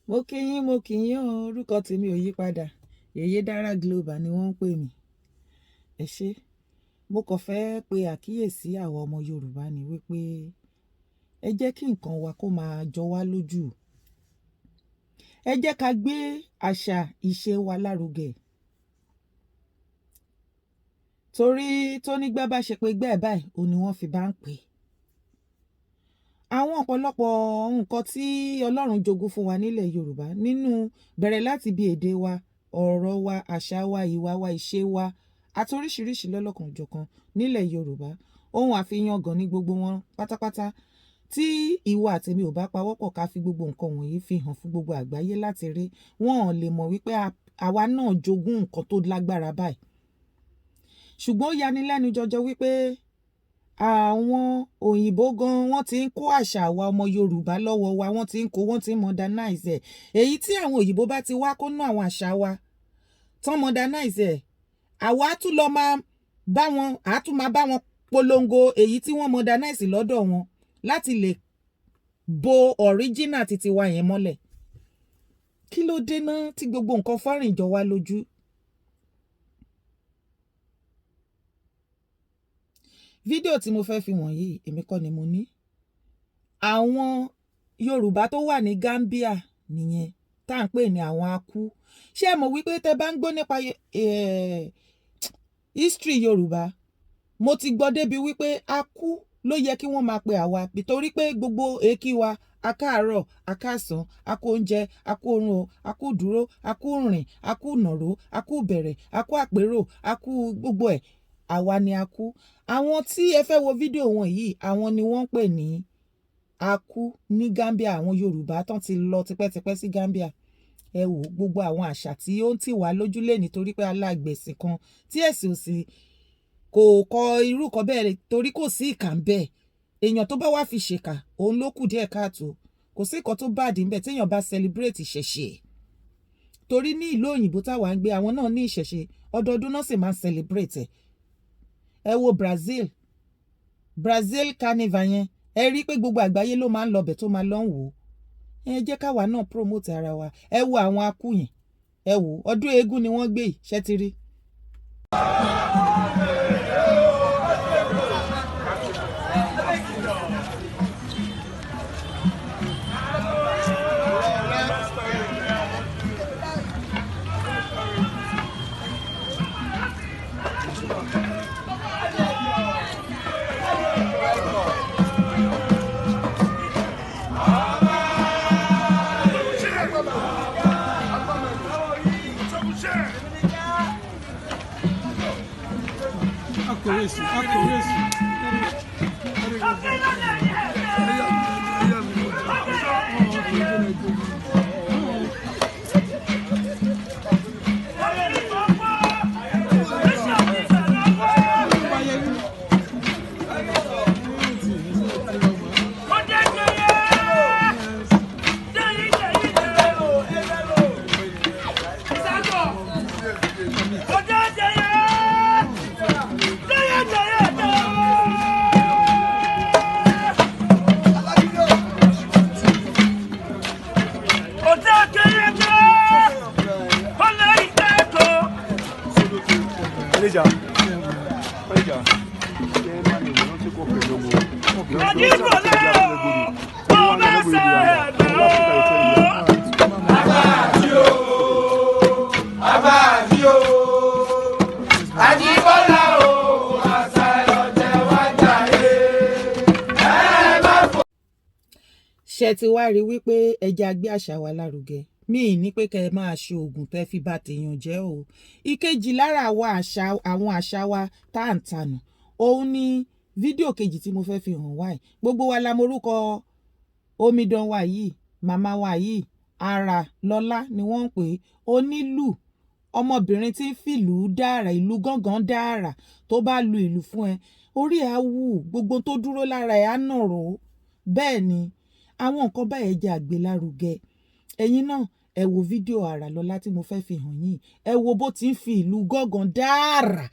mo kí yín o, orúkọ tèmi ò yí padà. Yèyé Dára Global ni wọ́n ń pè mí. Ẹ ṣé. Mo kàn fẹ́ pe àkíyèsí àwọn ọmọ Yorùbá ni wípé ẹ jẹ́ kí nǹkan wa kó máa jọ wá lójú. Ẹ jẹ́ ká gbé àṣà ìṣe wa lárugẹ. Torí tó nígbà bá ṣe pé gbẹ́ báyìí, òun ni wọ́n fi bá ń pè. Àwọn ọ̀pọ̀lọpọ̀ nǹkan tí Ọlọ́run jogún fún wa nílẹ̀ Yorùbá nínú bẹ̀rẹ̀ láti bí èdè wa, ọ̀rọ̀ wa, àṣà wa, ìwà wa, ìṣe wa àti oríṣiríṣi lọ́lọ́kan-ò-jọ̀kan nílẹ̀ Yorùbá. Ohun àfihàn ní gbogbo wọn pátápátá. Tí ìwọ àtèmi ò bá pawọ́pọ̀ ká fi gbogbo nǹkan wọ̀nyí fi hàn fún gbogbo àgbáyé láti rí, wọn ò lè mọ̀ wípé àwa náà jogún nǹkan tó lágbára báyìí. Ṣùgbọ́n ó yani lẹ́nu jọjọ wípé àwọn òyìnbó gan wọ́n ti ń kó àṣà àwa ọmọ Yorùbá lọ́wọ́ wa, wọ́n ti ń modernize ẹ̀. Èyí tí àwọn òyìnbó bá ti wá kó ná àwọn àṣà wa tán modernize ẹ̀, àwa á tún lọ máa bá wọn polongo èyí tí wọ́n modernize lọ́dọ̀ wọn láti lè bo original titi wa yẹn mọ́lẹ̀. Kí ló dé náà tí gbogbo nǹkan fọ́rìn jọ wá lójú? Fídíò tí mo fẹ́ fi wọ̀nyí èmi kọ́ ni mo ní. Àwọn Yorùbá tó wà ní Gambia nìyẹn tá à ń pè ní àwọn akú. Ṣé ẹ mọ̀ wípé tẹ́ bá ń gbọ́ nípa history Yorùbá, mo ti gbọ́ débi wípé akú ló yẹ kí wọ́n máa pe àwa, nítorí pé gbogbo èkí wa akáàárọ̀, akásán, akú oúnjẹ, akú oorun, akú dúró, akú rìn, akú nàró, akú bẹ̀rẹ̀, akú àpérò, akú gbogbo ẹ̀. Àwa ni akú. Àwọn tí ẹ fẹ́ wo fídíò wọn yìí, àwọn ni wọ́n ń pè ní akú ní Gambia. Àwọn Yorùbá tán ti lọ tipẹ́tipẹ́ sí Gambia. Ẹ wò gbogbo àwọn àṣà tí ó ń tì wá lójúlé nítorí pé alágbẹ̀sìn kan tí ẹ̀sìn òsì kò kọ irú kan bẹ́ẹ̀ torí kò sí ìkà ń bẹ́ẹ̀. Èèyàn tó bá wá fi ṣèkà, òun ló kù díẹ̀ káàtó. Kò sí nǹkan tó bad ń bẹ̀ téèyàn bá celebrate ìṣẹ̀ṣe. Torí ní ìlú òyìnbó táwa ń gbé, àwọn náà ní ìṣẹ̀ṣe, ọdọọdún náà sì máa ń celebrate ẹ̀. Ẹ wo Brazil carnival yẹn, ẹ rí pé gbogbo àgbáyé ló máa ń lọbẹ̀ tó máa lọ ń wò ó. Ẹ jẹ́ káwa náà promote ara wa. Ẹ wo àwọn akú yẹn, ẹ wò ọdún eégún ni wọ́n gbé yìí, ṣẹ́ ti rí. Ṣé ti wá rí wípé ẹja gbé àṣà wa lárugẹ? Mi ì ní pé kẹ́ ẹ máa ṣe oògùn tẹ́ fi bá tèèyàn jẹ́ o. Ìkejì lára àwọn àṣà wa tá à ń tanù, òun ni fídíò kejì tí mo fẹ́ fi hàn wá yìí. Gbogbo wa la morúkọ omidan wa yìí, màmá wa yìí, Àrà Lọ́lá ni wọ́n ń pè é. Onílù, ọmọbìnrin tí ń fìlú dára, ìlú gángan dára, tó bá lu ìlú fún ẹ, orí ẹ̀ á wù, gbogbo tó dúró lára ẹ̀ á nàró. Bẹ́ẹ̀ ni àwọn nǹkan báyẹn jẹ́ àgbélárugẹ. Ẹ̀yin náà ẹ wo fídíò Àrà Lọ́lá tí mo fẹ́ fi hàn yín. Ẹ wo bó ti ń fi ìlú gángan dára.